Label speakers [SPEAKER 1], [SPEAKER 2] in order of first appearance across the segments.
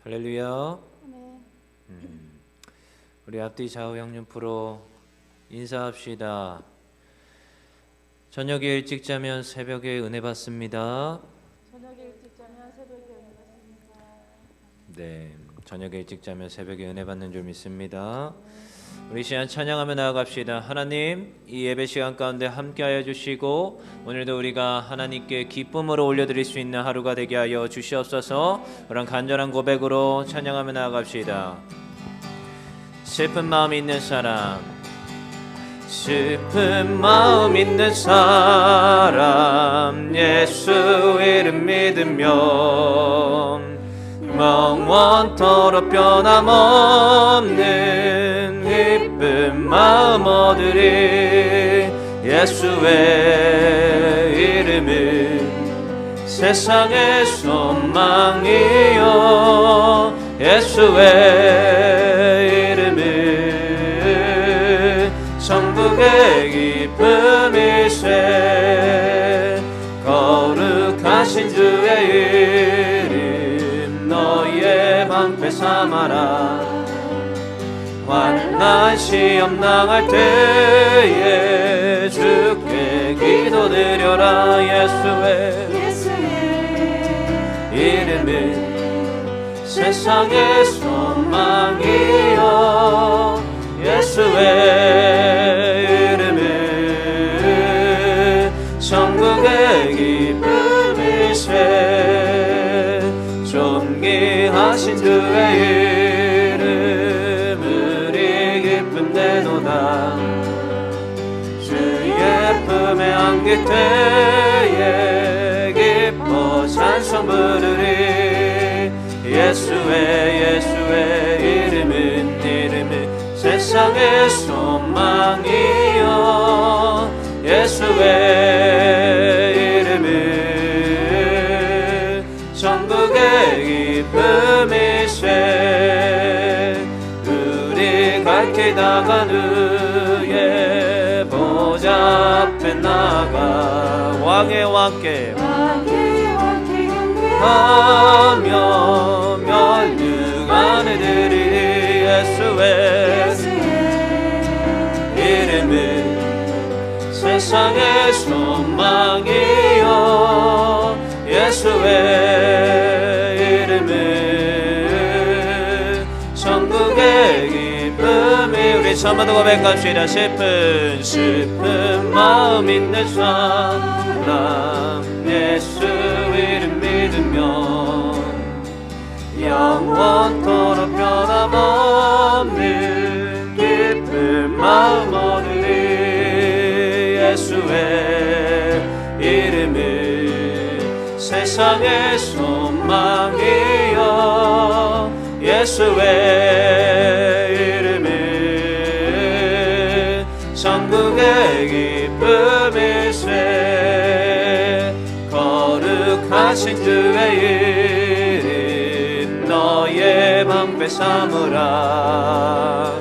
[SPEAKER 1] 할렐루야. 우리 앞뒤 좌우 양옆 프로 인사합시다. 저녁에 일찍 자면 새벽에 은혜 받습니다.
[SPEAKER 2] 저녁에 일찍 자면 새벽에 은혜 받습니다.
[SPEAKER 1] 네, 저녁에 일찍 자면 새벽에 은혜 받는 줄 믿습니다. 우리 시간 찬양하며 나아갑시다. 하나님, 이 예배 시간 가운데 함께하여 주시고 오늘도 우리가 하나님께 기쁨으로 올려드릴 수 있는 하루가 되게 하여 주시옵소서. 그런 간절한 고백으로 찬양하며 나아갑시다. 슬픈 마음 있는 사람, 슬픈 마음 있는 사람, 예수 이름 믿으며 영원토록 변함없는 기쁜 마음 얻으리. 예수의 이름은 세상의 소망이요, 예수의 이름은 천국의 기쁨이세. 거룩하신 주의 이름 너의 방패 삼아라. 환난 시험 당할 때에 주께 기도드려라. 예수의 이름은 세상의 소망이요, 예수의 이름은 천국의 기쁨이세. 존귀하신 주의 주의 품에 안길 때에 기뻐 찬송 부르리. 예수의 이름은 세상의 소망이요, 예수의 이름은 천국의 기쁨이세. 우리 갈 길 다간 후에 보좌 앞에 나가 왕의 왕께 경배하며 멸류관을 드리리. 예수의 이름은 세상의 소망이요, 예수의 이름은 천국의 기쁨이. 우리 처음부터 고백합시다. 슬픈 마음 있는 사람, 예수 이름 믿으며 영원토록 변함없는 기쁜 마음 얻으리. 예수의 이름은 세상의 소망이요, 예수의 이름은 천국의 기쁨이세. 거룩하신 주의 이름 너의 방패 삼으라.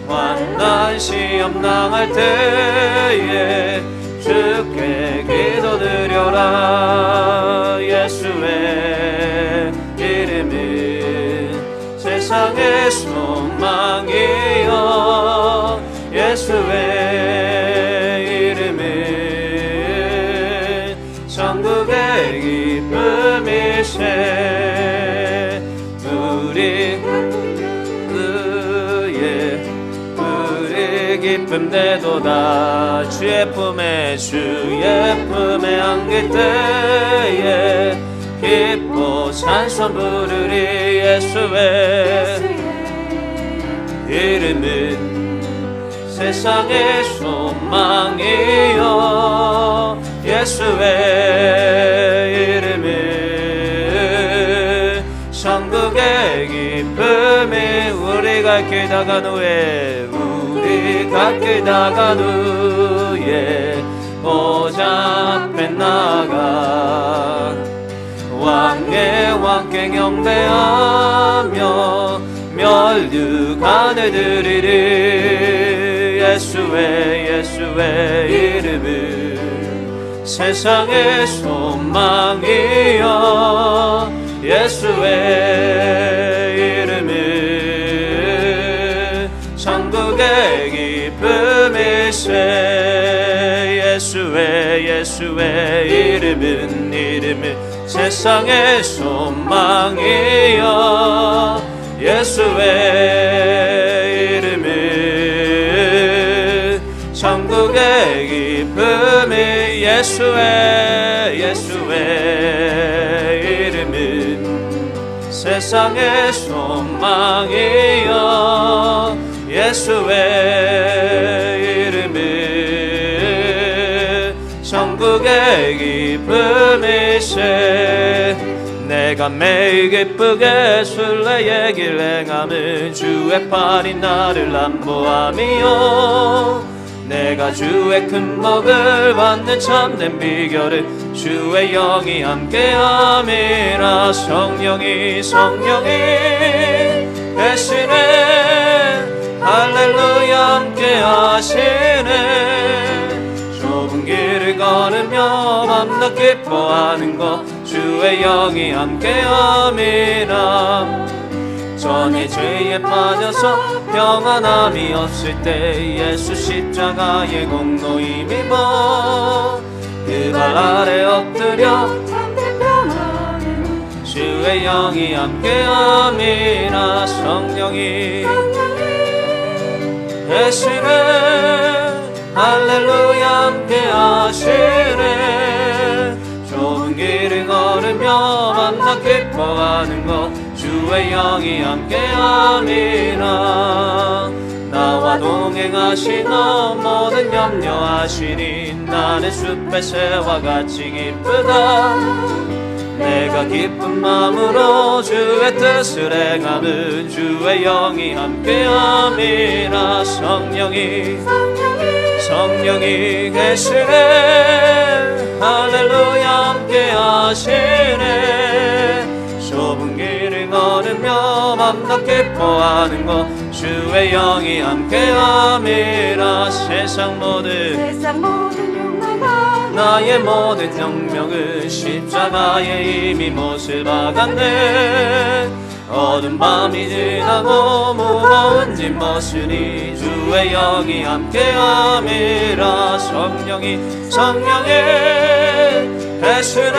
[SPEAKER 1] 환난 시험 당할 때에 주께 기도드려라. 예수의 이름은 세상의 소망이요, 예수의 이름은 천국의 기쁨이세. 우리 기쁨 되도다. 주의 품에 안길 때에 기뻐 찬송 부르리. 예수의 이름은 세상의 소망이요, 예수의 이름은 천국의 기쁨이. 우리 갈 길 다간 후에 보좌 앞에 나가 왕의 왕께 경배하며 면류관을 드리리 예수의 이름은 세상의 소망이여 예수의 이름은 천국의 기쁨이세 예수의 이름은 세상의 소망이여 예수의 이름은 천국의 기쁨이 예수의 이름은 세상의 소망이여 예수의 이름은 천국의 기쁨이세 내가 매일 기쁘게 순례의 길 행함은 주의 팔이 나를 안보함이요 내가 주의 큰 복을 받는 참된 비결은 주의 영이 함께함이라 성령이 계시네 할렐루야 함께하시네 좁은 길을 걸으며 밤낮 기뻐하는 것 주의 영이 함께함이라 전에 죄에 빠져서 평안함이 없을 때 예수 십자가의 공로임이 그 발 아래 엎드려
[SPEAKER 2] 참된 평안을
[SPEAKER 1] 주의 영이 함께함이라 성령이 계시네 할렐루야 함께하시네 좁은 길을 걸으며 밤낮 기뻐하는 것 주의 영이 함께함이라 나와 동행하시며 모든 염려하시니 나는 숲의 새와 같이 기쁘다 내가 기쁜 마음으로 주의 뜻을 행함은 주의 영이 함께함이라 성령이 계시네 할렐루야 함께하시네 좁은 길을 걸으며 밤낮 기뻐하는 것 주의 영이 함께함이라 세상 모든
[SPEAKER 2] 욕망과
[SPEAKER 1] 나의 모든 영명은 십자가에 이미 못을 박았네 어두운 밤이 지나고 무거운 짐 벗으니 주의 영이 함께함이라 성령이 계시네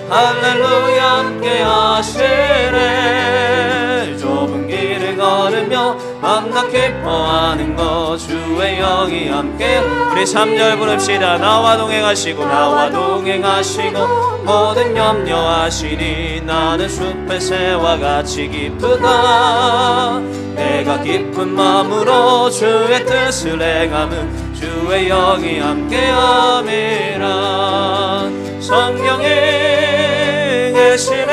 [SPEAKER 1] 할렐루야 함께하시네 좁은 길을 걸으며 밤낮 기뻐하는 것 주의 영이 함께 우리 3절 부릅시다 나와 동행하시고 모든 염려하시니 나는 숲의 새와 같이 기쁘다 내가 기쁜 마음으로 주의 뜻을 행함은 주의 영이 함께함이라 성령이 계시네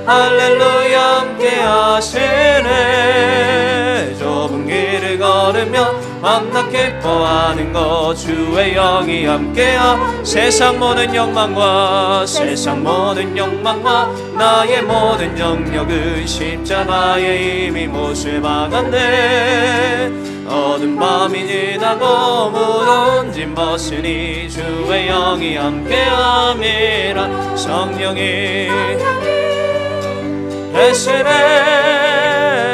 [SPEAKER 1] 할렐루야 함께하시네 좁은 길을 걸으며 밤낮 기뻐하는 것 주의 영이 함께하 세상 모든 욕망과 나의 모든 영역은 십자가에 이미 못을 박았네 어두운 밤이 지나고 무거운 짐 벗으니 주의 영이 함께함이라 성령이 계시네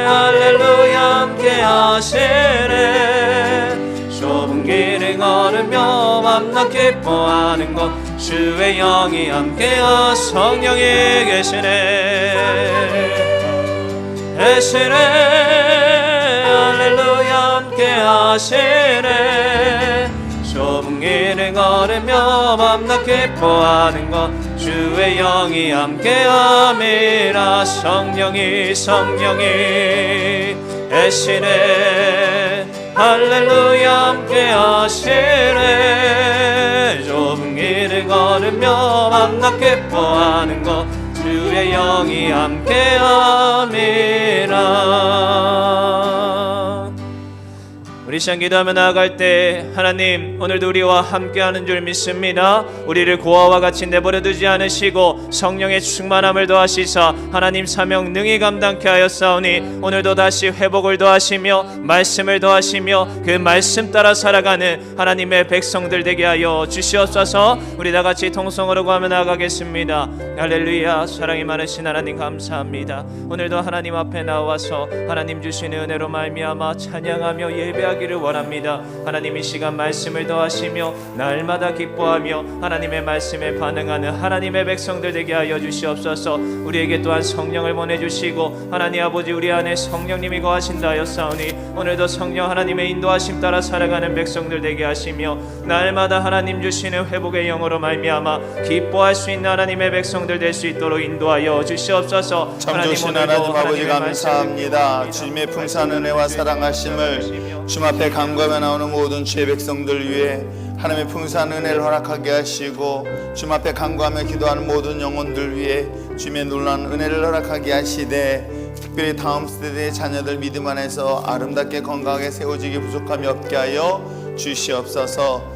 [SPEAKER 1] 할렐루야 함께하시네 좁은 길을 걸으며 밤낮 기뻐하는 것 주의 영이 함께하 성령이 계시네 할렐루야 함께하시네 좁은 길을 걸으며 밤낮 기뻐하는 것 주의 영이 함께함이라 성령이 계시네 할렐루야 함께하시네 좁은 길을 걸으며 밤낮 기뻐하는 것 주의 영이 함께함이라 우리 시간 기도하며 나아갈 때 하나님 오늘도 우리와 함께하는 줄 믿습니다. 우리를 고아와 같이 내버려 두지 않으시고 성령의 충만함을 더하시사 하나님 사명 능히 감당케 하였사오니 오늘도 다시 회복을 더하시며 말씀을 더하시며 그 말씀 따라 살아가는 하나님의 백성들 되게 하여 주시옵소서. 우리 다 같이 통성으로 구하며 나아가겠습니다. 할렐루야. 사랑이 많으신 하나님 감사합니다. 오늘도 하나님 앞에 나와서 하나님 주시는 은혜로 말미암아 찬양하며 예배하기를 원합니다. 하나님 이 시간 말씀을 더하시며 날마다 기뻐하며 하나님의 말씀에 반응하는 하나님의 백성들 되게 하여 주시옵소서. 우리에게 또한 성령을 보내주시고 하나님 아버지 우리 안에 성령님이 거하신다 하였사오니 오늘도 성령 하나님의 인도하심 따라 살아가는 백성들 되게 하시며 날마다 하나님 주시는 회복의 영으로 말미암아 기뻐할 수 있는 하나님의 백성들 될 수 있도록 인도하여 주시옵소서.
[SPEAKER 3] 참 좋으신 하나님 아버지 감사합니다. 주님의 풍성한 은혜와 사랑하심을 주님 앞에 간구하며 나오는 모든 주의 백성들 위해 하나님의 풍성한 은혜를 허락하게 하시고 주님 앞에 간구하며 기도하는 모든 영혼들 위해 주님의 놀라운 은혜를 허락하게 하시되 특별히 다음 세대의 자녀들 믿음 안에서 아름답게 건강하게 세워지기 부족함이 없게 하여 주시옵소서.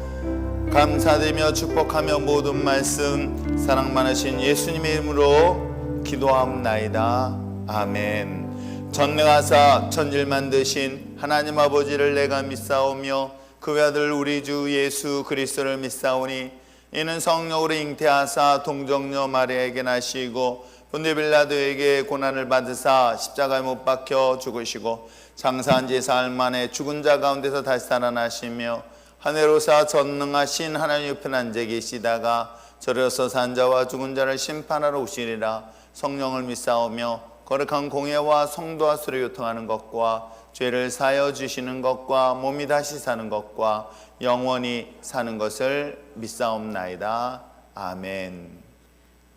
[SPEAKER 3] 감사드리며 축복하며 모든 말씀 사랑 많으신 예수님의 이름으로 기도하옵나이다. 아멘. 전능하사 천지를 만드신 하나님 아버지를 내가 믿사오며 그 외아들 우리 주 예수 그리스도를 믿사오니 이는 성령으로 잉태하사 동정녀 마리아에게 나시고 본디 빌라도에게 고난을 받으사 십자가에 못 박혀 죽으시고 장사한 지 사흘 만에 죽은 자 가운데서 다시 살아나시며 하늘로사 전능하신 하나님 옆에 앉아 계시다가 저리로서 산 자와 죽은 자를 심판하러 오시리라. 성령을 믿사오며 거룩한 공예와 성도와 수를 요통하는 것과 죄를 사하여 주시는 것과 몸이 다시 사는 것과 영원히 사는 것을 믿사옵나이다. 아멘.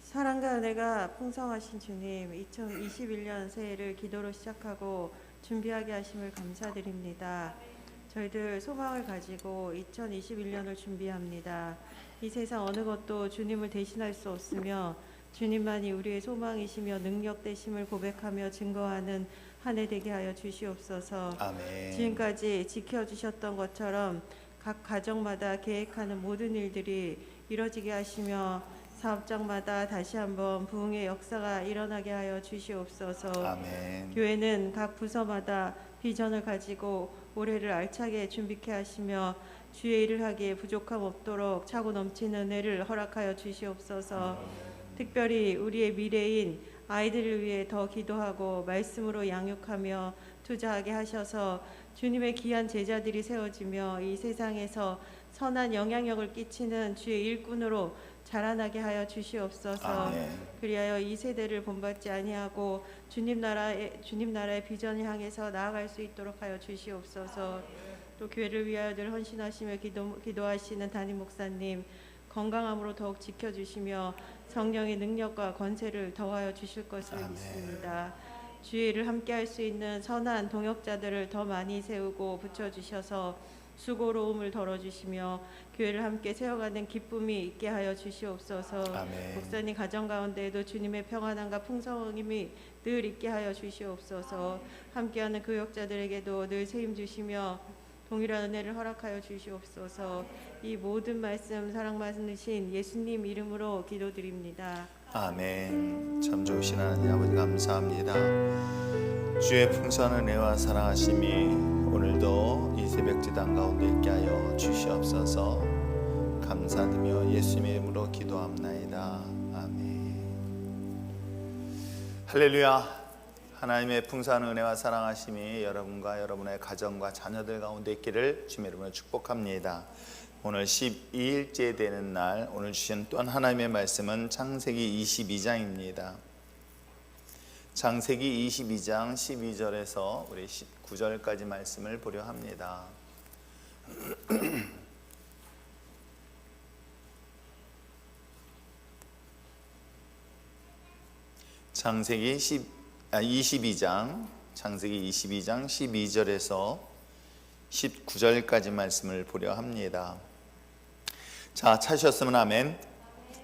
[SPEAKER 2] 사랑과 은혜가 풍성하신 주님, 2021년 새해를 기도로 시작하고 준비하게 하심을 감사드립니다. 저희들 소망을 가지고 2021년을 준비합니다. 이 세상 어느 것도 주님을 대신할 수 없으며 주님만이 우리의 소망이시며 능력 되심을 고백하며 증거하는 한 해 되게 하여 주시옵소서.
[SPEAKER 3] 아멘.
[SPEAKER 2] 지금까지 지켜주셨던 것처럼 각 가정마다 계획하는 모든 일들이 이뤄지게 하시며 사업장마다 다시 한번 부흥의 역사가 일어나게 하여 주시옵소서.
[SPEAKER 3] 아멘.
[SPEAKER 2] 교회는 각 부서마다 비전을 가지고 올해를 알차게 준비케 하시며 주의 일을 하기에 부족함 없도록 차고 넘치는 은혜를 허락하여 주시옵소서. 특별히 우리의 미래인 아이들을 위해 더 기도하고 말씀으로 양육하며 투자하게 하셔서 주님의 귀한 제자들이 세워지며 이 세상에서 선한 영향력을 끼치는 주의 일꾼으로 자라나게 하여 주시옵소서.
[SPEAKER 3] 아멘.
[SPEAKER 2] 그리하여 이 세대를 본받지 아니하고 주님 나라의 비전을 향해서 나아갈 수 있도록 하여 주시옵소서. 또 교회를 위하여 늘 헌신하시며 기도하시는 담임 목사님 건강함으로 더욱 지켜주시며 성령의 능력과 권세를 더하여 주실 것을
[SPEAKER 3] 아멘.
[SPEAKER 2] 믿습니다. 주의 일을 함께할 수 있는 선한 동역자들을 더 많이 세우고 붙여주셔서 수고로움을 덜어주시며 교회를 함께 세워가는 기쁨이 있게 하여 주시옵소서.
[SPEAKER 3] 아멘.
[SPEAKER 2] 목사님 가정 가운데에도 주님의 평안함과 풍성함이 늘 있게 하여 주시옵소서. 함께하는 교역자들에게도 늘 세임 주시며 동일한 은혜를 허락하여 주시옵소서. 이 모든 말씀 사랑 많으신 예수님 이름으로 기도드립니다.
[SPEAKER 3] 아멘. 참 좋으신 하나님 아버지 감사합니다. 주의 풍성한 은혜와 사랑하심이 오늘도 이 새벽지당 가운데 있게 하여 주시옵소서. 감사드리며 예수님의 이름으로 기도합나이다. 아멘. 할렐루야. 하나님의 풍성한 은혜와 사랑하심이 여러분과 여러분의 가정과 자녀들 가운데 있기를 주님의 이름으로 축복합니다. 오늘 12일째 되는 날, 오늘 주신 또한 하나님의 말씀은 창세기 22장입니다. 창세기 22장 12절에서 우리 19절까지 말씀을 보려 합니다. 창세기 22장 12절에서 19절까지 말씀을 보려 합니다. 자, 찾으셨으면 아멘.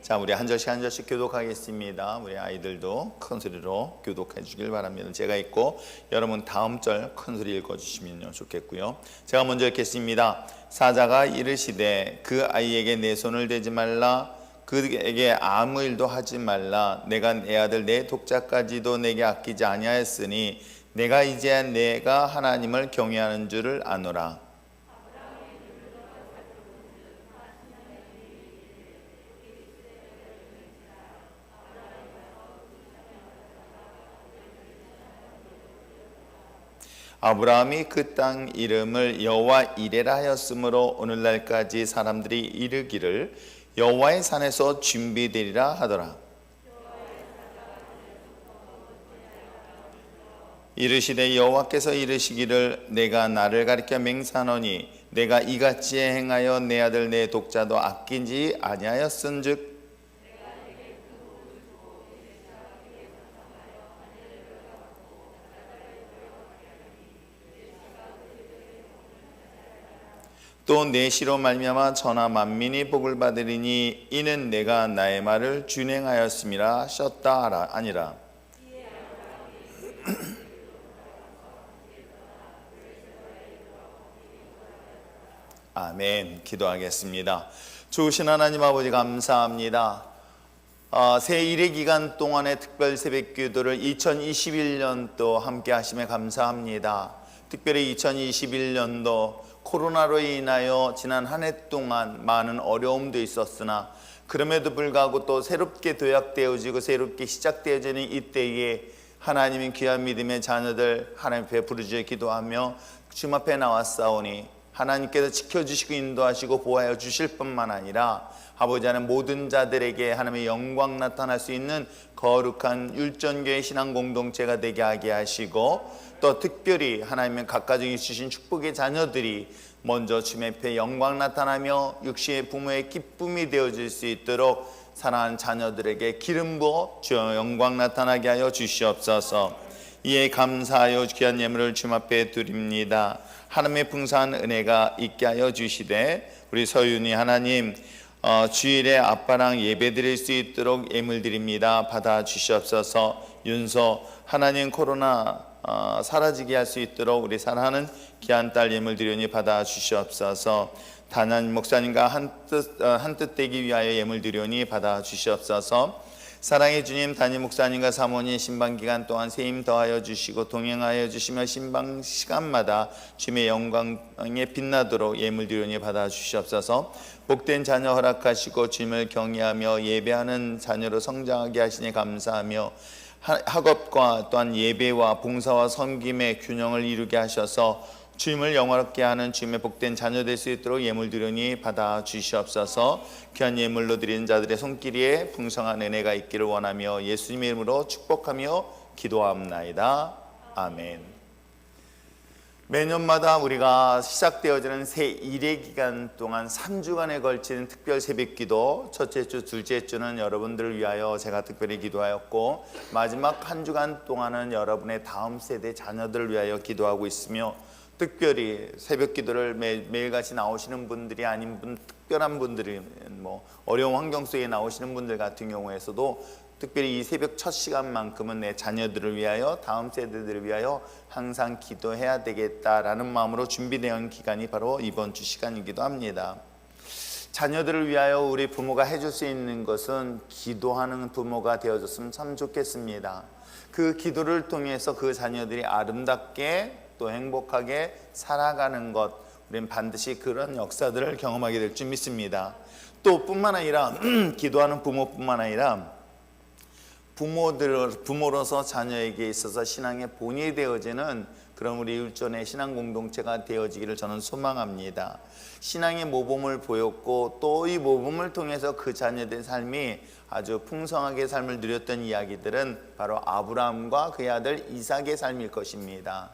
[SPEAKER 3] 자, 우리 한 절씩 한 절씩 교독하겠습니다. 우리 아이들도 큰 소리로 교독해 주길 바랍니다. 제가 읽고 여러분 다음 절 큰 소리 읽어 주시면 좋겠고요. 제가 먼저 읽겠습니다. 사자가 이르시되 그 아이에게 내 손을 대지 말라, 그에게 아무 일도 하지 말라. 내가 내 아들 내 독자까지도 내게 아끼지 아니하였으니 내가 이제 내가 하나님을 경외하는 줄을 아노라. 아브라함이 그 땅 이름을 여호와 이레라 하였으므로 오늘날까지 사람들이 이르기를 여호와의 산에서 준비되리라 하더라. 이르시되 여호와께서 이르시기를 내가 나를 가리켜 맹세하노니 내가 이같이 행하여 내 아들 내 독자도 아끼지 아니하였은즉 또 내 시로 말미암아 천하 만민이 복을 받으리니 이는 내가 나의 말을 준행하였음이라 하셨다 아니라. 아멘. 기도하겠습니다. 좋으신 하나님 아버지 감사합니다. 새 1회 기간 동안의 특별 새벽 기도를 2021년도 함께 하심에 감사합니다. 특별히 2021년도 코로나로 인하여 지난 한 해 동안 많은 어려움도 있었으나 그럼에도 불구하고 또 새롭게 도약되어지고 새롭게 시작되어지는 이때에 하나님의 귀한 믿음의 자녀들 하나님 앞에 부르짖어 기도하며 주님 앞에 나왔사오니 하나님께서 지켜주시고 인도하시고 보호하여 주실 뿐만 아니라 아버지 하나님 모든 자들에게 하나님의 영광 나타날 수 있는 거룩한 율전교회 신앙 공동체가 되게 하게 하시고 또 특별히 하나님의 각가정이 주신 축복의 자녀들이 먼저 주님 앞에 영광 나타나며 육신의 부모의 기쁨이 되어질 수 있도록 사랑하는 자녀들에게 기름 부어 주여 영광 나타나게 하여 주시옵소서. 이에 감사하여 귀한 예물을 주님 앞에 드립니다. 하나님의 풍성한 은혜가 있게 하여 주시되 우리 서윤이 하나님 주일에 아빠랑 예배 드릴 수 있도록 예물 드립니다. 받아 주시옵소서. 윤서 하나님 코로나 사라지게 할 수 있도록 우리 사랑하는 귀한 딸 예물 드리니 받아 주시옵소서. 단한 목사님과 한뜻 되기 위하여 예물 드리니 받아 주시옵소서. 사랑의 주님, 담임 목사님과 사모님 신방 기간 동안 세임 더하여 주시고 동행하여 주시며 신방 시간마다 주님의 영광에 빛나도록 예물 드리니 받아 주시옵소서. 복된 자녀 허락하시고 주님을 경외하며 예배하는 자녀로 성장하게 하시니 감사하며 학업과 또한 예배와 봉사와 섬김의 균형을 이루게 하셔서 주님을 영화롭게 하는 주님의 복된 자녀 될 수 있도록 예물 드리니 받아 주시옵소서. 귀한 예물로 드리는 자들의 손길에 풍성한 은혜가 있기를 원하며 예수님의 이름으로 축복하며 기도합나이다. 아멘. 매년마다 우리가 시작되어지는 새 1회 기간 동안 3주간에 걸치는 특별 새벽기도, 첫째 주, 둘째 주는 여러분들을 위하여 제가 특별히 기도하였고 마지막 한 주간 동안은 여러분의 다음 세대 자녀들을 위하여 기도하고 있으며 특별히 새벽기도를 매일같이 나오시는 분들이 아닌 특별한 분들이 어려운 환경 속에 나오시는 분들 같은 경우에서도 특별히 이 새벽 첫 시간만큼은 내 자녀들을 위하여 다음 세대들을 위하여 항상 기도해야 되겠다라는 마음으로 준비되어 기간이 바로 이번 주 시간이기도 합니다. 자녀들을 위하여 우리 부모가 해줄 수 있는 것은 기도하는 부모가 되어줬으면 참 좋겠습니다. 그 기도를 통해서 그 자녀들이 아름답게 또 행복하게 살아가는 것, 우리는 반드시 그런 역사들을 경험하게 될 줄 믿습니다. 또 뿐만 아니라 기도하는 부모뿐만 아니라 부모로서 자녀에게 있어서 신앙의 본이 되어지는 그런 우리 율전의 신앙 공동체가 되어지기를 저는 소망합니다. 신앙의 모범을 보였고 또 이 모범을 통해서 그 자녀들의 삶이 아주 풍성하게 삶을 누렸던 이야기들은 바로 아브라함과 그의 아들 이삭의 삶일 것입니다.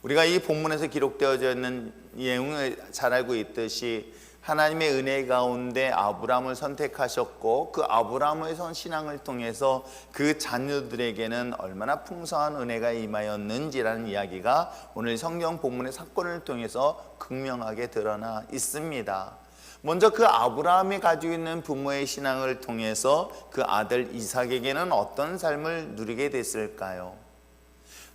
[SPEAKER 3] 우리가 이 본문에서 기록되어져 있는 내용을 잘 알고 있듯이 하나님의 은혜 가운데 아브라함을 선택하셨고 그 아브라함의 신앙을 통해서 그 자녀들에게는 얼마나 풍성한 은혜가 임하였는지라는 이야기가 오늘 성경 본문의 사건을 통해서 극명하게 드러나 있습니다. 먼저 그 아브라함이 가지고 있는 부모의 신앙을 통해서 그 아들 이삭에게는 어떤 삶을 누리게 됐을까요?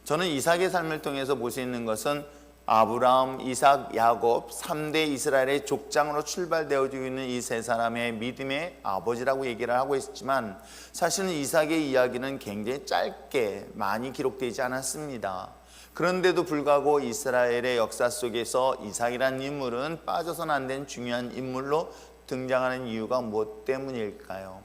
[SPEAKER 3] 저는 이삭의 삶을 통해서 볼 수 있는 것은 아브라함, 이삭, 야곱 3대 이스라엘의 족장으로 출발되어지고 있는 이 세 사람의 믿음의 아버지라고 얘기를 하고 있지만 사실은 이삭의 이야기는 굉장히 짧게 많이 기록되지 않았습니다. 그런데도 불구하고 이스라엘의 역사 속에서 이삭이라는 인물은 빠져서는 안 된 중요한 인물로 등장하는 이유가 무엇 때문일까요?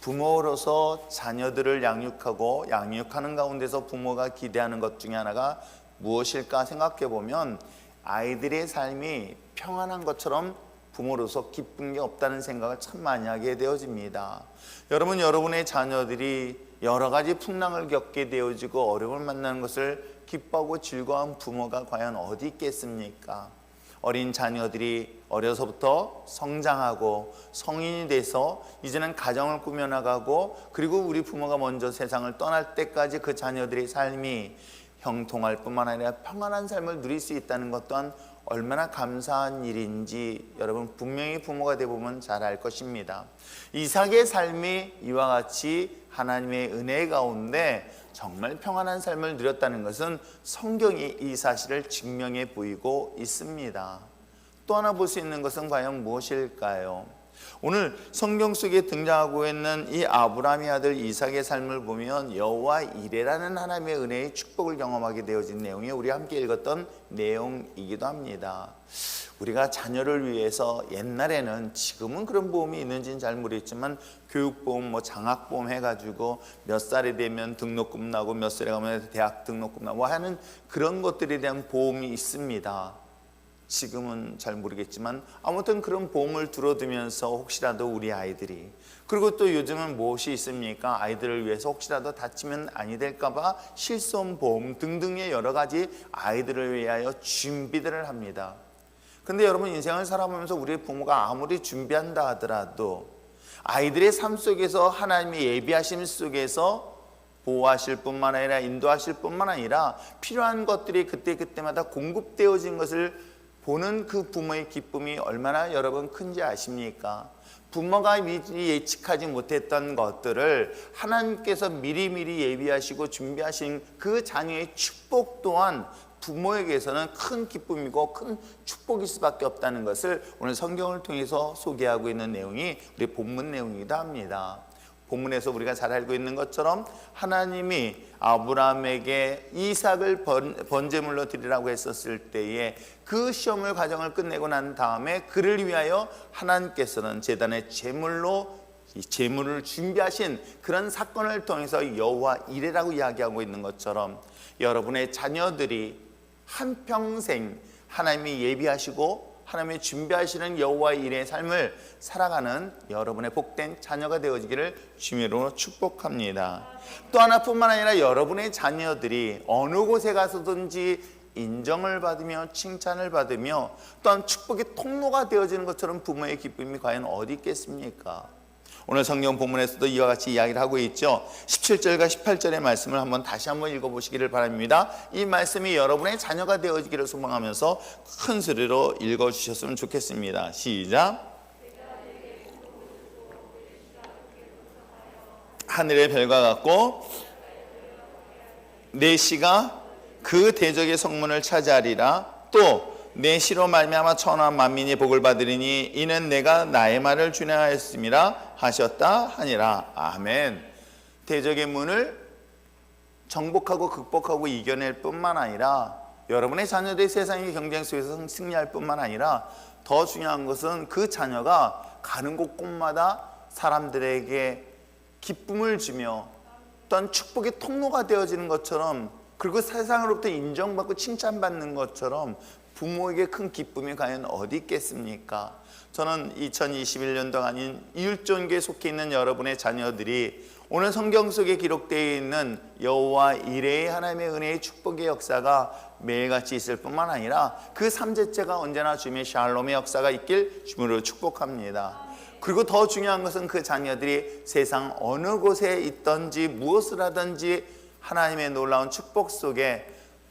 [SPEAKER 3] 부모로서 자녀들을 양육하고 양육하는 가운데서 부모가 기대하는 것 중에 하나가 무엇일까 생각해 보면 아이들의 삶이 평안한 것처럼 부모로서 기쁜 게 없다는 생각을 참 많이 하게 되어집니다. 여러분, 여러분의 자녀들이 여러 가지 풍랑을 겪게 되어지고 어려움을 만나는 것을 기뻐하고 즐거워한 부모가 과연 어디 있겠습니까? 어린 자녀들이 어려서부터 성장하고 성인이 돼서 이제는 가정을 꾸며나가고 그리고 우리 부모가 먼저 세상을 떠날 때까지 그 자녀들의 삶이 형통할 뿐만 아니라 평안한 삶을 누릴 수 있다는 것 또한 얼마나 감사한 일인지 여러분 분명히 부모가 되어보면 잘 알 것입니다. 이삭의 삶이 이와 같이 하나님의 은혜 가운데 정말 평안한 삶을 누렸다는 것은 성경이 이 사실을 증명해 보이고 있습니다. 또 하나 볼 수 있는 것은 과연 무엇일까요? 오늘 성경 속에 등장하고 있는 이 아브라함의 아들 이삭의 삶을 보면 여호와 이레라는 하나님의 은혜의 축복을 경험하게 되어진 내용이 우리 함께 읽었던 내용이기도 합니다. 우리가 자녀를 위해서 옛날에는, 지금은 그런 보험이 있는지는 잘 모르겠지만 교육보험, 장학보험 해가지고 몇 살이 되면 등록금 나고 몇 살에 가면 대학 등록금 나고 하는 그런 것들에 대한 보험이 있습니다. 지금은 잘 모르겠지만 아무튼 그런 보험을 들어두면서 혹시라도 우리 아이들이, 그리고 또 요즘은 무엇이 있습니까? 아이들을 위해서 혹시라도 다치면 아니 될까봐 실손보험 등등의 여러 가지 아이들을 위하여 준비들을 합니다. 근데 여러분, 인생을 살아보면서 우리 부모가 아무리 준비한다 하더라도 아이들의 삶 속에서 하나님의 예비하심 속에서 보호하실 뿐만 아니라 인도하실 뿐만 아니라 필요한 것들이 그때그때마다 공급되어진 것을 보는 그 부모의 기쁨이 얼마나 여러분 큰지 아십니까? 부모가 미리 예측하지 못했던 것들을 하나님께서 미리미리 예비하시고 준비하신 그 자녀의 축복 또한 부모에게서는 큰 기쁨이고 큰 축복일 수밖에 없다는 것을 오늘 성경을 통해서 소개하고 있는 내용이 우리 본문 내용이기도 합니다. 본문에서 우리가 잘 알고 있는 것처럼 하나님이 아브라함에게 이삭을 번제물로 드리라고 했었을 때에 그 시험을 과정을 끝내고 난 다음에 그를 위하여 하나님께서는 제단의 제물로 이 제물을 준비하신 그런 사건을 통해서 여호와 이레라고 이야기하고 있는 것처럼 여러분의 자녀들이 한평생 하나님이 예비하시고 하나님이 준비하시는 여호와 이레의 삶을 살아가는 여러분의 복된 자녀가 되어지기를 주님으로 축복합니다. 또 하나뿐만 아니라 여러분의 자녀들이 어느 곳에 가서든지 인정을 받으며 칭찬을 받으며 또한 축복의 통로가 되어지는 것처럼 부모의 기쁨이 과연 어디 있겠습니까? 오늘 성경 본문에서도 이와 같이 이야기를 하고 있죠. 17절과 18절의 말씀을 다시 한번 읽어보시기를 바랍니다. 이 말씀이 여러분의 자녀가 되어지기를 소망하면서 큰 소리로 읽어주셨으면 좋겠습니다. 시작. 하늘의 별과 같고 내 씨가 그 대적의 성문을 차지하리라. 또 내 씨로 말미암아 천하 만민이 복을 받으리니 이는 내가 나의 말을 준행하였음이라 하셨다 하니라. 아멘. 대적의 문을 정복하고 극복하고 이겨낼 뿐만 아니라 여러분의 자녀들의 세상의 경쟁 속에서 승리할 뿐만 아니라 더 중요한 것은 그 자녀가 가는 곳곳마다 사람들에게 기쁨을 주며 또한 축복의 통로가 되어지는 것처럼, 그리고 세상으로부터 인정받고 칭찬받는 것처럼 부모에게 큰 기쁨이 과연 어디 있겠습니까? 저는 2021년도가 아닌 이웃종교에 속해 있는 여러분의 자녀들이 오늘 성경 속에 기록되어 있는 여호와 이레의 하나님의 은혜의 축복의 역사가 매일같이 있을 뿐만 아니라 그 삼재째가 언제나 주님의 샬롬의 역사가 있길 주님으로 축복합니다. 그리고 더 중요한 것은 그 자녀들이 세상 어느 곳에 있든지 무엇을 하든지 하나님의 놀라운 축복 속에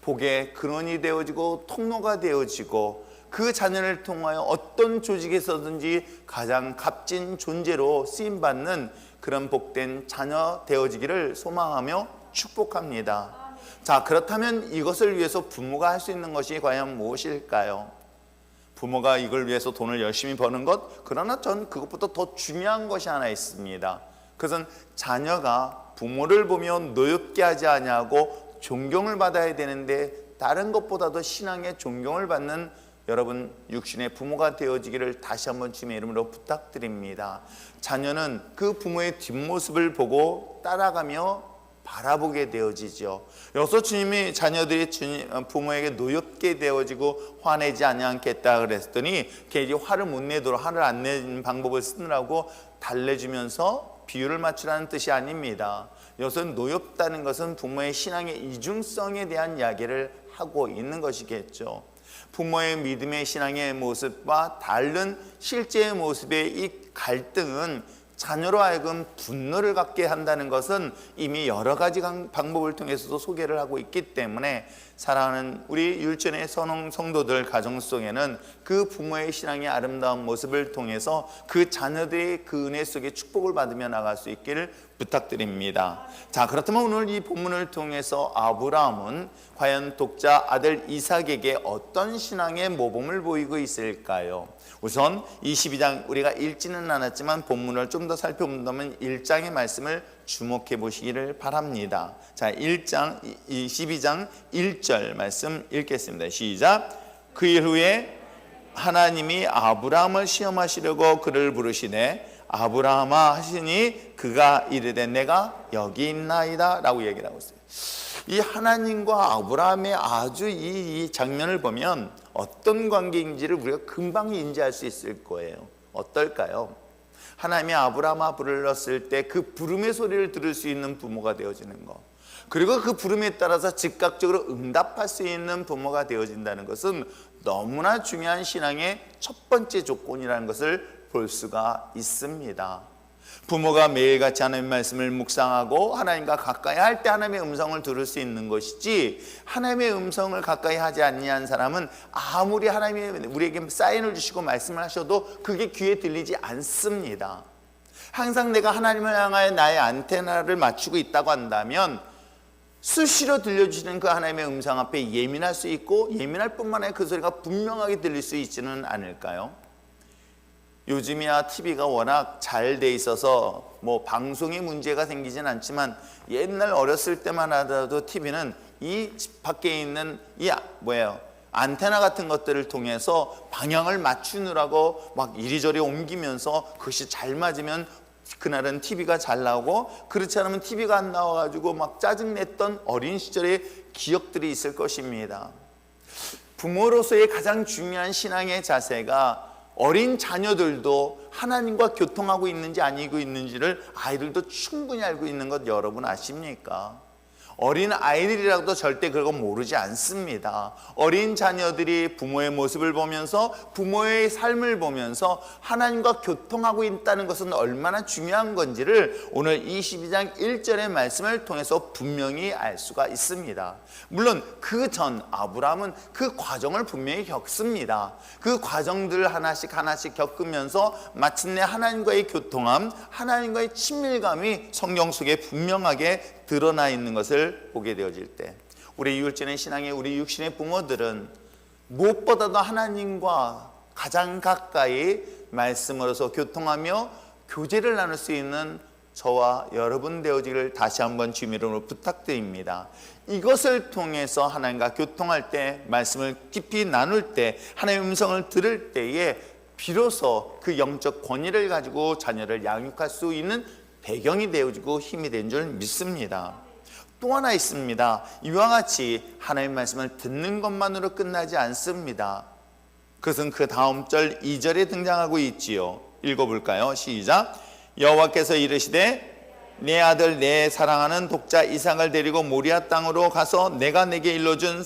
[SPEAKER 3] 복의 근원이 되어지고 통로가 되어지고 그 자녀를 통하여 어떤 조직에서든지 가장 값진 존재로 쓰임받는 그런 복된 자녀 되어지기를 소망하며 축복합니다. 자, 그렇다면 이것을 위해서 부모가 할 수 있는 것이 과연 무엇일까요? 부모가 이걸 위해서 돈을 열심히 버는 것, 그러나 전 그것보다 더 중요한 것이 하나 있습니다. 그것은 자녀가 부모를 보며 노엽게 하지 아니하고 존경을 받아야 되는데 다른 것보다도 신앙의 존경을 받는 여러분 육신의 부모가 되어지기를 다시 한번 주님의 이름으로 부탁드립니다. 자녀는 그 부모의 뒷모습을 보고 따라가며 바라보게 되어지죠. 여기서 주님이 자녀들이 부모에게 노엽게 되어지고 화내지 않겠다 그랬더니 걔 화를 못 내도록 화를 안 내는 방법을 쓰느라고 달래주면서 비율을 맞추라는 뜻이 아닙니다. 여기서 노엽다는 것은 부모의 신앙의 이중성에 대한 이야기를 하고 있는 것이겠죠. 부모의 믿음의 신앙의 모습과 다른 실제의 모습의 이 갈등은 자녀로 하여금 분노를 갖게 한다는 것은 이미 여러 가지 방법을 통해서도 소개를 하고 있기 때문에 사랑하는 우리 율전의 성도들 가정 속에는 그 부모의 신앙의 아름다운 모습을 통해서 그 자녀들의 그 은혜 속에 축복을 받으며 나갈 수 있기를 부탁드립니다. 자, 그렇다면 오늘 이 본문을 통해서 아브라함은 과연 독자 아들 이삭에게 어떤 신앙의 모범을 보이고 있을까요? 우선 22장 우리가 읽지는 않았지만 본문을 좀 더 살펴본다면 1장의 말씀을 주목해 보시기를 바랍니다. 자, 22장 1절 말씀 읽겠습니다. 시작. 그 일 후에 하나님이 아브라함을 시험하시려고 그를 부르시되 아브라함아 하시니 그가 이르되 내가 여기 있나이다 라고 얘기를 하고 있어요. 이 하나님과 아브라함의 아주 이 장면을 보면 어떤 관계인지를 우리가 금방 인지할 수 있을 거예요. 어떨까요? 하나님이 아브라함아 불렀을 때 그 부름의 소리를 들을 수 있는 부모가 되어지는 것, 그리고 그 부름에 따라서 즉각적으로 응답할 수 있는 부모가 되어진다는 것은 너무나 중요한 신앙의 첫 번째 조건이라는 것을 볼 수가 있습니다. 부모가 매일같이 하나님의 말씀을 묵상하고 하나님과 가까이 할 때 하나님의 음성을 들을 수 있는 것이지, 하나님의 음성을 가까이 하지 아니한 사람은 아무리 하나님이 우리에게 사인을 주시고 말씀을 하셔도 그게 귀에 들리지 않습니다. 항상 내가 하나님을 향하여 나의 안테나를 맞추고 있다고 한다면 수시로 들려주시는 그 하나님의 음성 앞에 예민할 수 있고, 예민할 뿐만 아니라 그 소리가 분명하게 들릴 수 있지는 않을까요? 요즘이야 TV가 워낙 잘 돼 있어서 뭐 방송에 문제가 생기진 않지만 옛날 어렸을 때만 하더라도 TV는 이 집 밖에 있는 안테나 같은 것들을 통해서 방향을 맞추느라고 막 이리저리 옮기면서 그것이 잘 맞으면 그날은 TV가 잘 나오고, 그렇지 않으면 TV가 안 나와가지고 막 짜증냈던 어린 시절의 기억들이 있을 것입니다. 부모로서의 가장 중요한 신앙의 자세가 어린 자녀들도 하나님과 교통하고 있는지 아니고 있는지를 아이들도 충분히 알고 있는 것 여러분 아십니까? 어린 아이들이라도 절대 그건 모르지 않습니다. 어린 자녀들이 부모의 모습을 보면서 부모의 삶을 보면서 하나님과 교통하고 있다는 것은 얼마나 중요한 건지를 오늘 22장 1절의 말씀을 통해서 분명히 알 수가 있습니다. 물론 그 전 아브라함은 그 과정을 분명히 겪습니다. 그 과정들을 하나씩 겪으면서 마침내 하나님과의 교통함, 하나님과의 친밀감이 성경 속에 분명하게 드러나 있는 것을 보게 되어질 때, 우리 율전의 신앙의 우리 육신의 부모들은 무엇보다도 하나님과 가장 가까이 말씀으로서 교통하며 교제를 나눌 수 있는 저와 여러분 되어지기를 다시 한번 주님 이름으로 부탁드립니다. 이것을 통해서 하나님과 교통할 때, 말씀을 깊이 나눌 때, 하나님의 음성을 들을 때에 비로소 그 영적 권위를 가지고 자녀를 양육할 수 있는 배경이 되어지고 힘이 된 줄 믿습니다. 또 하나 있습니다. 이와 같이 하나님의 말씀을 듣는 것만으로 끝나지 않습니다. 그것은 그 다음 절 2절에 등장하고 있지요. 읽어볼까요? 시작. 여호와께서 이르시되 내 아들 내 사랑하는 독자 이삭을 데리고 모리아 땅으로 가서 내가 내게 일러준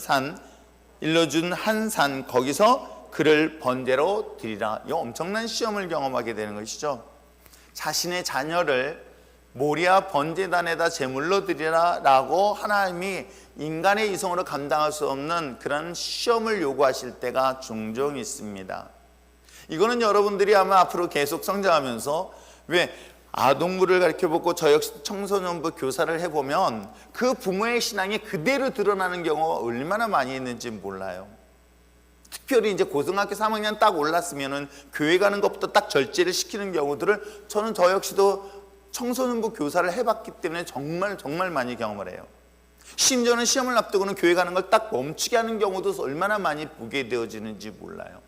[SPEAKER 3] 한 산 거기서 그를 번제로 드리라. 이 엄청난 시험을 경험하게 되는 것이죠. 자신의 자녀를 모리아 번제단에다 제물로 드리라 라고 하나님이 인간의 이성으로 감당할 수 없는 그런 시험을 요구하실 때가 종종 있습니다. 이거는 여러분들이 아마 앞으로 계속 성장하면서 왜 아동부를 가르쳐보고 저 역시 청소년부 교사를 해보면 그 부모의 신앙이 그대로 드러나는 경우가 얼마나 많이 있는지 몰라요. 특별히 이제 고등학교 3학년 딱 올랐으면은 교회 가는 것부터 딱 절제를 시키는 경우들을 저는 저 역시도 청소년부 교사를 해봤기 때문에 정말 많이 경험을 해요. 심지어는 시험을 앞두고는 교회 가는 걸 딱 멈추게 하는 경우도 얼마나 많이 보게 되어지는지 몰라요.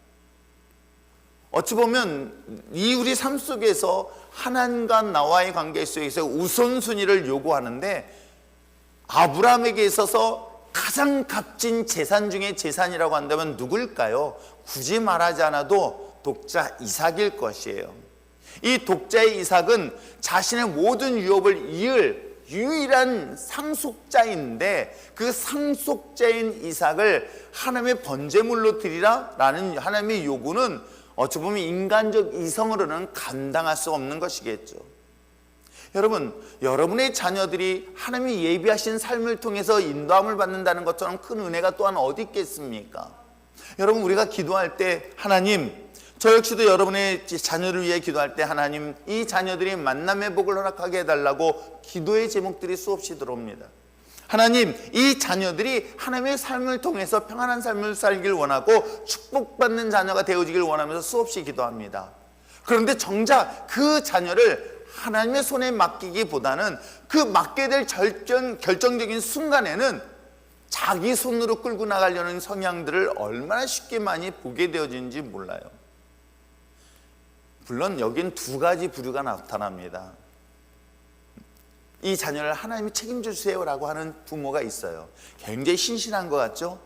[SPEAKER 3] 어찌 보면 이 우리 삶 속에서 하나님과 나와의 관계 속에서 우선순위를 요구하는데 아브라함에게 있어서 가장 값진 재산 중에 재산이라고 한다면 누굴까요? 굳이 말하지 않아도 독자 이삭일 것이에요. 이 독자의 이삭은 자신의 모든 유업을 이을 유일한 상속자인데 그 상속자인 이삭을 하나님의 번제물로 드리라 라는 하나님의 요구는 어찌 보면 인간적 이성으로는 감당할 수 없는 것이겠죠. 여러분, 여러분의 자녀들이 하나님이 예비하신 삶을 통해서 인도함을 받는다는 것처럼 큰 은혜가 또한 어디 있겠습니까? 여러분, 우리가 기도할 때 하나님, 저 역시도 여러분의 자녀를 위해 기도할 때 하나님, 이 자녀들이 만남의 복을 허락하게 해달라고 기도의 제목들이 수없이 들어옵니다. 하나님, 이 자녀들이 하나님의 삶을 통해서 평안한 삶을 살길 원하고 축복받는 자녀가 되어지길 원하면서 수없이 기도합니다. 그런데 정작 그 자녀를 하나님의 손에 맡기기보다는 그 맡게 될 결정적인 순간에는 자기 손으로 끌고 나가려는 성향들을 얼마나 쉽게 많이 보게 되어지는지 몰라요. 물론 여긴 두 가지 부류가 나타납니다. 이 자녀를 하나님이 책임져 주세요라고 하는 부모가 있어요. 굉장히 신실한 것 같죠?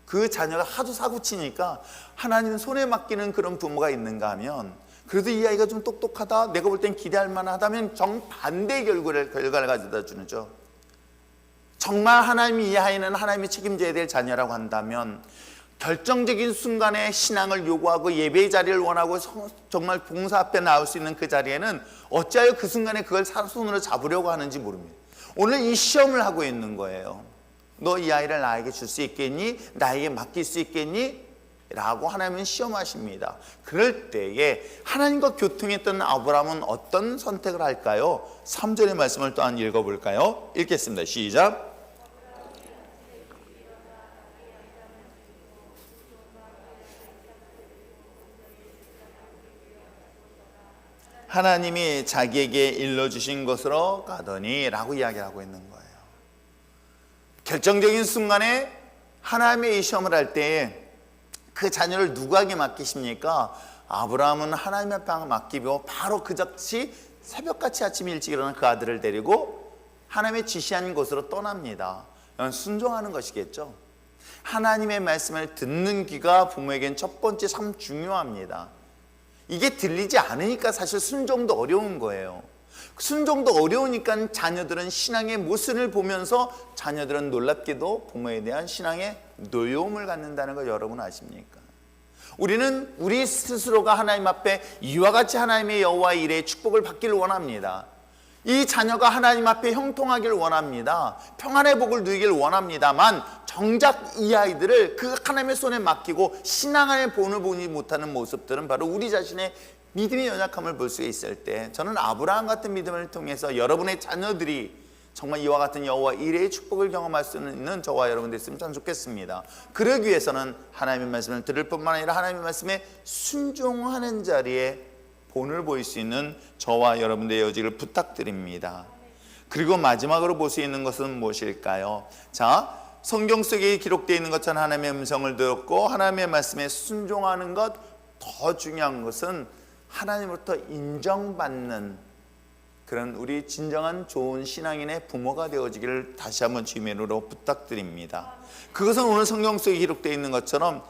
[SPEAKER 3] 그 자녀가 하도 사고치니까 하나님 손에 맡기는 그런 부모가 있는가 하면 그래도 이 아이가 좀 똑똑하다, 내가 볼 땐 기대할 만하다면 정반대의 결과를 가져다 주죠. 정말 하나님이 이 아이는 하나님이 책임져야 될 자녀라고 한다면 결정적인 순간에 신앙을 요구하고 예배의 자리를 원하고 정말 봉사 앞에 나올 수 있는 그 자리에는 어찌하여 그 순간에 그걸 손으로 잡으려고 하는지 모릅니다. 오늘 이 시험을 하고 있는 거예요. 너 이 아이를 나에게 줄 수 있겠니? 나에게 맡길 수 있겠니? 라고 하나님은 시험하십니다. 그럴 때에 하나님과 교통했던 아브라함은 어떤 선택을 할까요? 3절의 말씀을 또한 읽어볼까요? 읽겠습니다. 시작. 하나님이 자기에게 일러주신 것으로 가더니 라고 이야기하고 있는 거예요. 결정적인 순간에 하나님의 이 시험을 할 때에 그 자녀를 누구에게 맡기십니까? 아브라함은 하나님 앞에 맡기고 바로 그 즉시 새벽같이 아침 일찍 일어나 그 아들을 데리고 하나님의 지시한 곳으로 떠납니다. 순종하는 것이겠죠. 하나님의 말씀을 듣는 귀가 부모에겐 첫 번째 참 중요합니다. 이게 들리지 않으니까 사실 순종도 어려운 거예요. 순종도 어려우니까 자녀들은 신앙의 모순을 보면서 자녀들은 놀랍게도 부모에 대한 신앙의 노여움을 갖는다는 걸 여러분 아십니까? 우리는 우리 스스로가 하나님 앞에 이와 같이 하나님의 여호와의 일에 축복을 받기를 원합니다. 이 자녀가 하나님 앞에 형통하기를 원합니다. 평안의 복을 누리기를 원합니다만 정작 이 아이들을 그 하나님의 손에 맡기고 신앙 안에 본을 보지 못하는 모습들은 바로 우리 자신의 믿음의 연약함을 볼 수 있을 때 저는 아브라함 같은 믿음을 통해서 여러분의 자녀들이 정말 이와 같은 여호와 일의 축복을 경험할 수 있는 저와 여러분 됐으면 참 좋겠습니다. 그러기 위해서는 하나님의 말씀을 들을 뿐만 아니라 하나님의 말씀에 순종하는 자리에 본을 보일 수 있는 저와 여러분들의 여지를 부탁드립니다. 그리고 마지막으로 볼 수 있는 것은 무엇일까요? 자, 성경 속에 기록되어 있는 것처럼 하나님의 음성을 들었고 하나님의 말씀에 순종하는 것, 더 중요한 것은 하나님으로부터 인정받는 그런 우리 진정한 좋은 신앙인의 부모가 되어지기를 다시 한번 주님의 이름으로 부탁드립니다. 그것은 오늘 성경 속에 기록되어 있는 것처럼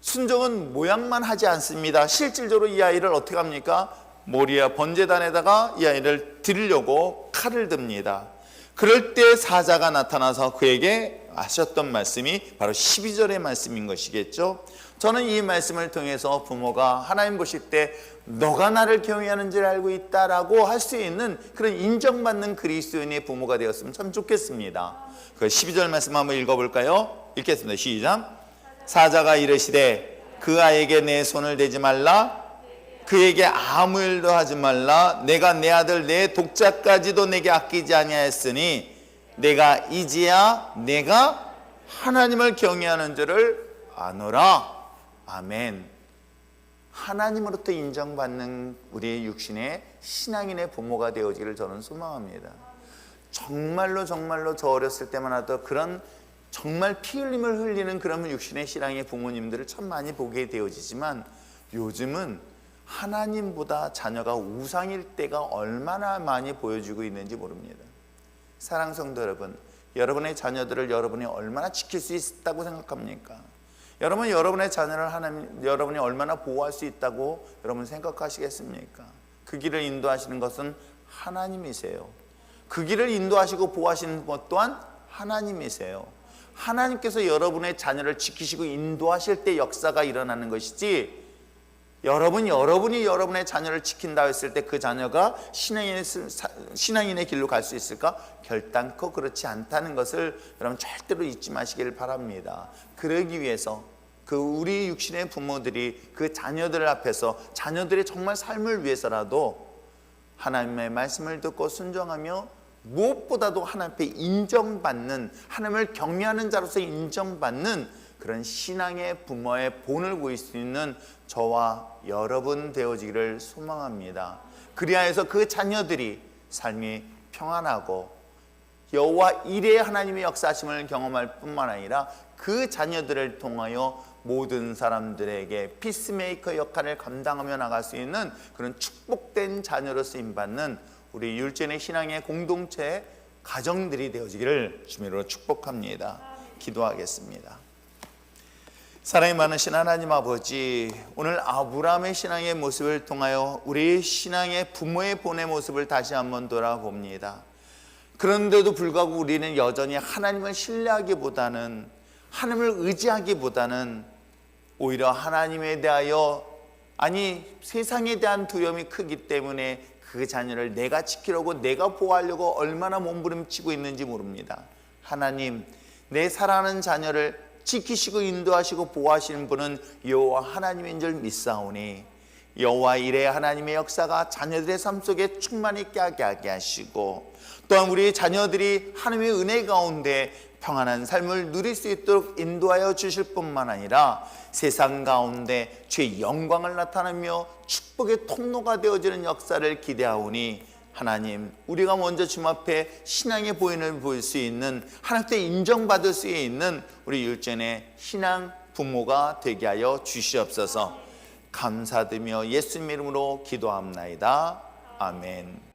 [SPEAKER 3] 순종은 모양만 하지 않습니다. 실질적으로 이 아이를 어떻게 합니까? 모리아 번제단에다가 이 아이를 드리려고 칼을 듭니다. 그럴 때 사자가 나타나서 그에게 하셨던 말씀이 바로 12절의 말씀인 것이겠죠. 저는 이 말씀을 통해서 부모가 하나님 보실 때 너가 나를 경외하는 줄 알고 있다라고 할 수 있는 그런 인정받는 그리스도인의 부모가 되었으면 참 좋겠습니다. 그 12절 말씀 한번 읽어볼까요? 읽겠습니다. 시작. 사자가 이르시되 그 아이에게 내 손을 대지 말라, 그에게 아무 일도 하지 말라. 내가 내 아들 내 독자까지도 내게 아끼지 아니하였으니 내가 이제야 내가 하나님을 경외하는 줄을 아노라. 아멘. 하나님으로부터 인정받는 우리의 육신의 신앙인의 부모가 되어지기를 저는 소망합니다. 정말로 저 어렸을 때만 하도 그런 정말 피 흘림을 흘리는 그런 육신의 신앙의 부모님들을 참 많이 보게 되어지지만 요즘은 하나님보다 자녀가 우상일 때가 얼마나 많이 보여지고 있는지 모릅니다. 사랑하는 성도 여러분, 여러분의 자녀들을 여러분이 얼마나 지킬 수 있다고 생각합니까? 여러분의 자녀를 여러분이 얼마나 보호할 수 있다고 여러분 생각하시겠습니까? 그 길을 인도하시는 것은 하나님이세요. 그 길을 인도하시고 보호하시는 것 또한 하나님이세요. 하나님께서 여러분의 자녀를 지키시고 인도하실 때 역사가 일어나는 것이지, 여러분이 여러분의 자녀를 지킨다 했을 때 그 자녀가 신앙인의 길로 갈 수 있을까? 결단코 그렇지 않다는 것을 여러분 절대로 잊지 마시길 바랍니다. 그러기 위해서 그 우리 육신의 부모들이 그 자녀들 앞에서 자녀들의 정말 삶을 위해서라도 하나님의 말씀을 듣고 순종하며 무엇보다도 하나님 앞에 인정받는, 하나님을 경외하는 자로서 인정받는 그런 신앙의 부모의 본을 보일 수 있는 저와 여러분 되어지기를 소망합니다. 그리하여서 그 자녀들이 삶이 평안하고 여호와 이레 하나님의 역사하심을 경험할 뿐만 아니라 그 자녀들을 통하여 모든 사람들에게 피스메이커 역할을 감당하며 나갈 수 있는 그런 축복된 자녀로 쓰임받는 우리 율전의 신앙의 공동체 가정들이 되어지기를 주님으로 축복합니다. 기도하겠습니다. 사랑이 많으신 하나님 아버지, 오늘 아브라함의 신앙의 모습을 통하여 우리 신앙의 부모의 본의 모습을 다시 한번 돌아봅니다. 그런데도 불구하고 우리는 여전히 하나님을 신뢰하기보다는, 하나님을 의지하기보다는 오히려 하나님에 대하여, 아니 세상에 대한 두려움이 크기 때문에 그 자녀를 내가 지키려고, 내가 보호하려고 얼마나 몸부림치고 있는지 모릅니다. 하나님, 내 사랑하는 자녀를 지키시고 인도하시고 보호하시는 분은 여호와 하나님인 줄 믿사오니 여호와 이레 하나님의 역사가 자녀들의 삶 속에 충만히 있게 하게 하시고, 또한 우리 자녀들이 하나님의 은혜 가운데 평안한 삶을 누릴 수 있도록 인도하여 주실 뿐만 아니라 세상 가운데 주의 영광을 나타내며 축복의 통로가 되어지는 역사를 기대하오니, 하나님, 우리가 먼저 주님 앞에 신앙의 보인을 보일 수 있는, 하나님께 인정받을 수 있는 우리 율전의 신앙 부모가 되게 하여 주시옵소서. 감사드리며 예수님 이름으로 기도합나이다. 아멘.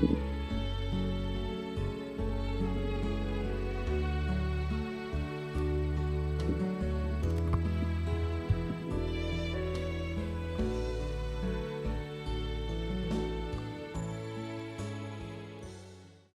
[SPEAKER 3] 주옵소서.